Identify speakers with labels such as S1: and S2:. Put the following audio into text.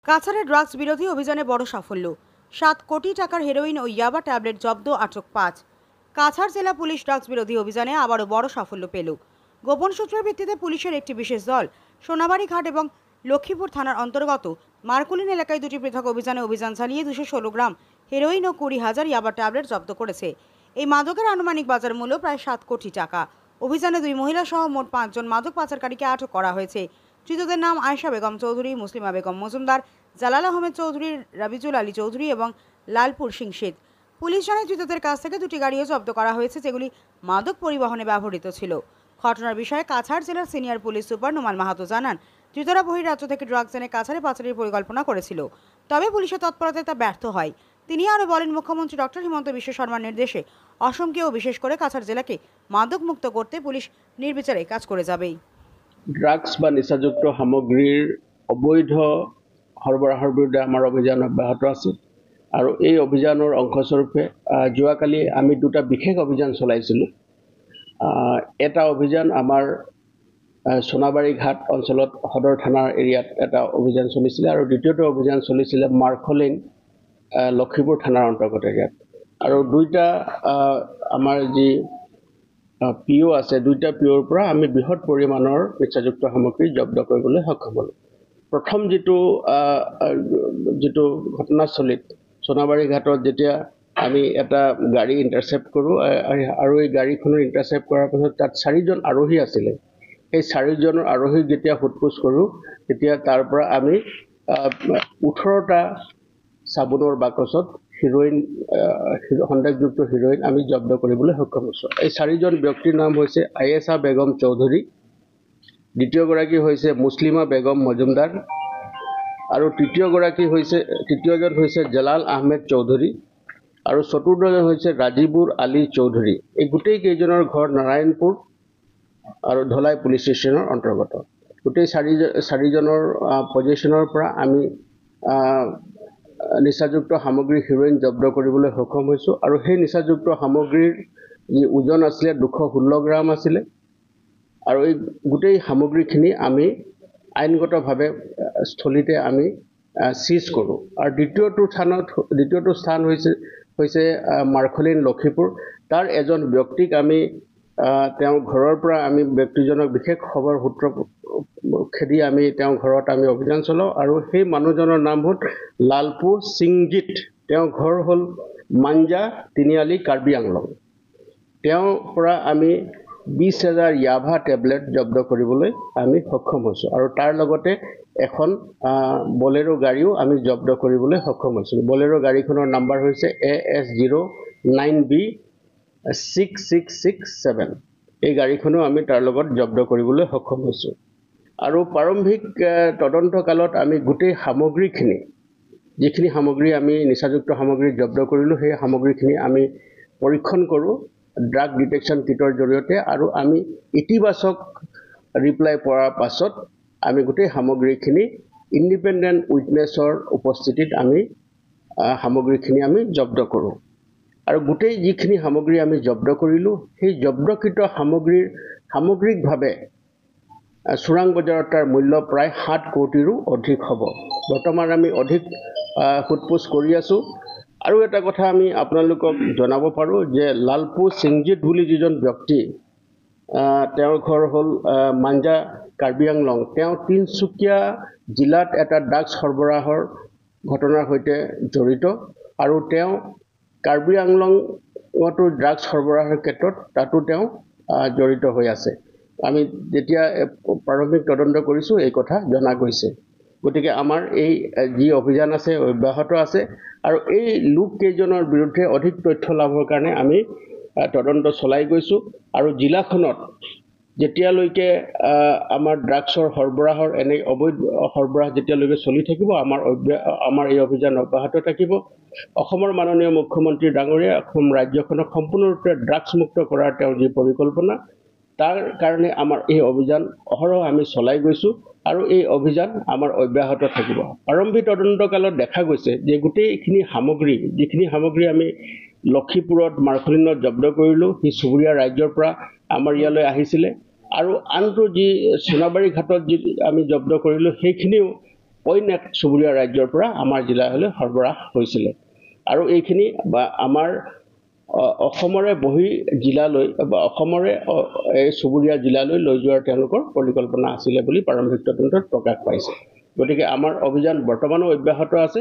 S1: কাছাড়ে drugs বিরোধী অভিযানে বড় সাফল্য। 7 কোটি টাকার হেরোইন ও ইয়াবা ট্যাবলেট জব্দ, আটক 5। কাছাড় জেলা পুলিশ ড্রাগস বিরোধী অভিযানে আবারও বড় সাফল্য পেল। গোপন সূত্রের ভিত্তিতে পুলিশের একটি বিশেষ দল সোনাবাড়ি ঘাট এবং লক্ষ্মীপুর থানার অন্তর্গত মার্কুলিন এলাকায় দুটি পৃথক অভিযান চালিয়ে 216 গ্রাম হেরোইন ও 20,000 ইয়াবা ট্যাবলেট জব্দ করেছে। এই মাদকের আনুমানিক বাজার মূল্য প্রায় 7 কোটি টাকা। অভিযানে 2 মহিলা সহ মোট 5 জন মাদক পাচারকারীকে আটক করা হয়েছে। ধৃতদের নাম আয়েশা বেগম চৌধুরী, মুসলিমা বেগম মজুমদার, জালাল আহমেদ চৌধুরী, রাবিজুল আলী চৌধুরী এবং লালপুর সিং শেখ। পুলিশ জানায় ধৃতদের কাছ থেকে দুটি গাড়িও জব্দ করা হয়েছে, যেগুলি মাদক পরিবহনে ব্যবহৃত ছিল। ঘটনার বিষয়ে কাছাড় জেলার senior police super Noman Mahato জানান, ধৃতরা বহিরাজ্য থেকে ড্রাগস এনে কাছাড়ে পাচারের পরিকল্পনা করেছিল, তবে পুলিশের তৎপরতায় তা ব্যর্থ হয়। তিনি আরও বলেন, মুখ্যমন্ত্রী ডক্টর হিমন্ত বিশ্ব শর্মার নির্দেশে অসমকে ও বিশেষ করে কাছাড় জেলাকে মাদক মুক্ত করতে পুলিশ নির্বিচারে কাজ করে যাবেই।
S2: ড্রাগস বা নিচাযুক্ত সামগ্ৰীৰ অবৈধ সৰবৰাহৰ বিৰুদ্ধে আমাৰ অভিযান অব্যাহত আছে আৰু এই অভিযানৰ অংশস্বৰূপে যোৱাকালি আমি দুটা বিশেষ অভিযান চলাইছিলোঁ। এটা অভিযান আমাৰ সোনাবাড়ী ঘাট অঞ্চলত সদৰ থানাৰ এৰিয়াত এটা অভিযান চলিছিলে আৰু দ্বিতীয়টো অভিযান চলিছিলে মাৰ্কলিন লক্ষীপুৰ থানাৰ অন্তৰ্গত এৰিয়াত। আৰু দুইটা আমাৰ যি পিঅ আছে, দুইটা পিঅ'ৰ পৰা আমি বৃহৎ পৰিমাণৰ নিচাযুক্ত সামগ্ৰী জব্দ কৰিবলৈ সক্ষম হ'লোঁ। প্ৰথম যিটো ঘটনাস্থলীত সোনাবাড়ী ঘাটত যেতিয়া আমি এটা গাড়ী ইণ্টাৰচেপ্ট কৰোঁ আৰু এই গাড়ীখনৰ ইণ্টাৰচেপ্ট কৰাৰ পাছত তাত 4জন আৰোহী আছিলে। সেই 4জনৰ আৰোহীক যেতিয়া সোধপোছ কৰোঁ, তেতিয়া তাৰ পৰা আমি 18টা চাবোনৰ বাকচত হিৰোইন, সন্দেহযুক্ত হিৰোইন আমি জব্দ কৰিবলৈ সক্ষম হৈছোঁ। এই 4জন ব্যক্তিৰ নাম হৈছে আয়েশা বেগম চৌধুৰী, দ্বিতীয়গৰাকী হৈছে মুছলিমা বেগম মজুমদাৰ আৰু তৃতীয়জন হৈছে জালাল আহমেদ চৌধুৰী আৰু চতুৰ্থজন হৈছে ৰাজীবুৰ আলী চৌধুৰী। এই গোটেই কেইজনৰ ঘৰ নাৰায়ণপুৰ আৰু ধলাই পুলিচ ষ্টেচনৰ অন্তৰ্গত। গোটেই 4জনৰ পজিশ্যনৰ পৰা আমি নিচাযুক্ত সামগ্ৰী হিৰোইন জব্দ কৰিবলৈ সক্ষম হৈছোঁ আৰু সেই নিচাযুক্ত সামগ্ৰীৰ যি ওজন আছিলে 216 গ্ৰাম আছিলে। আৰু এই গোটেই সামগ্ৰীখিনি আমি আইনগতভাৱে স্থলীতে আমি চিজ কৰোঁ। আৰু দ্বিতীয়টো স্থান হৈছে মাৰ্কলিন লক্ষীপুৰ। তাৰ এজন ব্যক্তিক আমি তেওঁৰ ঘৰৰ পৰা আমি ব্যক্তিজনক বিশেষ খবৰ সূত্ৰ খেদি আমি তেওঁৰ ঘৰত আমি অভিযান চলাওঁ আৰু সেই মানুহজনৰ নাম হ'ল লালপুৰ সিংজিত। তেওঁৰ ঘৰ হ'ল মাঞ্জা তিনিআলি, কাৰ্বি আংলং। তেওঁৰ পৰা আমি 20,000 ইয়াভা টেবলেট জব্দ কৰিবলৈ আমি সক্ষম হৈছোঁ আৰু তাৰ লগতে এখন বলেৰো গাড়ীও আমি জব্দ কৰিবলৈ সক্ষম হৈছোঁ। বলেৰো গাড়ীখনৰ নাম্বাৰ হৈছে AS09B6667। এই গাড়ীখনো আমি তাৰ লগত জব্দ কৰিবলৈ সক্ষম হৈছোঁ। আৰু প্ৰাৰম্ভিক তদন্তকালত আমি গোটেই সামগ্ৰীখিনি, যিখিনি সামগ্ৰী আমি নিচাযুক্ত সামগ্ৰী জব্দ কৰিলোঁ, সেই সামগ্ৰীখিনি আমি পৰীক্ষণ কৰোঁ ড্ৰাগ ডিটেকশ্যন কিটৰ জৰিয়তে আৰু আমি ইতিবাচক ৰিপ্লাই পোৱাৰ পাছত আমি গোটেই সামগ্ৰীখিনি ইণ্ডিপেণ্ডেণ্ট উইটনেছৰ উপস্থিতিত আমি সামগ্ৰীখিনি আমি জব্দ কৰোঁ। আৰু গোটেই যিখিনি সামগ্ৰী আমি জব্দ কৰিলোঁ, সেই জব্দকৃত সামগ্ৰিকভাৱে চোৰাং বজাৰত তাৰ মূল্য প্ৰায় 7 কোটিৰো অধিক হ'ব। বৰ্তমান আমি অধিক সোধপোছ কৰি আছোঁ। আৰু এটা কথা আমি আপোনালোকক জনাব পাৰোঁ যে লালপুৰ সিংজিত বুলি যিজন ব্যক্তি, তেওঁৰ ঘৰ হ'ল মাঞ্জা, কাৰ্বি আংলং। তেওঁ তিনিচুকীয়া জিলাত এটা ড্ৰাগছ সৰবৰাহৰ ঘটনাৰ সৈতে জড়িত আৰু তেওঁ কাৰ্বি আংলঙতো ড্ৰাগছ সৰবৰাহৰ ক্ষেত্ৰত তাতো তেওঁ জড়িত হৈ আছে। আমি যেতিয়া প্ৰাৰম্ভিক তদন্ত কৰিছোঁ এই কথা জনা গৈছে। গতিকে আমাৰ এই যি অভিযান আছে অব্যাহত আছে আৰু এই লোককেইজনৰ বিৰুদ্ধে অধিক তথ্য লাভৰ কাৰণে আমি তদন্ত চলাই গৈছোঁ। আৰু জিলাখনত যেতিয়ালৈকে আমাৰ ড্ৰাগছৰ সৰবৰাহৰ এনে অবৈধ সৰবৰাহ যেতিয়ালৈকে চলি থাকিব, আমাৰ এই অভিযান অব্যাহত থাকিব। অসমৰ মাননীয় মুখ্যমন্ত্ৰী ডাঙৰীয়া অসম ৰাজ্যখনক সম্পূৰ্ণৰূপে ড্ৰাগছমুক্ত কৰাৰ তেওঁৰ যি পৰিকল্পনা, তাৰ কাৰণে আমাৰ এই অভিযান অহৰহ আমি চলাই গৈছোঁ আৰু এই অভিযান আমাৰ অব্যাহত থাকিব। প্ৰাৰম্ভিক তদন্তকালত দেখা গৈছে যে গোটেইখিনি যিখিনি সামগ্ৰী আমি লক্ষীপুৰত মাৰ্কলিনত জব্দ কৰিলোঁ, সি চুবুৰীয়া ৰাজ্যৰ পৰা আমাৰ ইয়ালৈ আহিছিলে। আৰু আনটো যি সোনাবাড়ী ঘাটত যি আমি জব্দ কৰিলোঁ, সেইখিনিও অন্য এক চুবুৰীয়া ৰাজ্যৰ পৰা আমাৰ জিলালৈ সৰবৰাহ হৈছিলে আৰু এইখিনি আমাৰ অসমৰে বহি জিলালৈ বা অসমৰে এই চুবুৰীয়া জিলালৈ লৈ যোৱাৰ তেওঁলোকৰ পৰিকল্পনা আছিলে বুলি প্ৰাৰম্ভিক তদন্তত প্ৰকাশ পাইছে। গতিকে আমাৰ অভিযান বৰ্তমানো অব্যাহত আছে।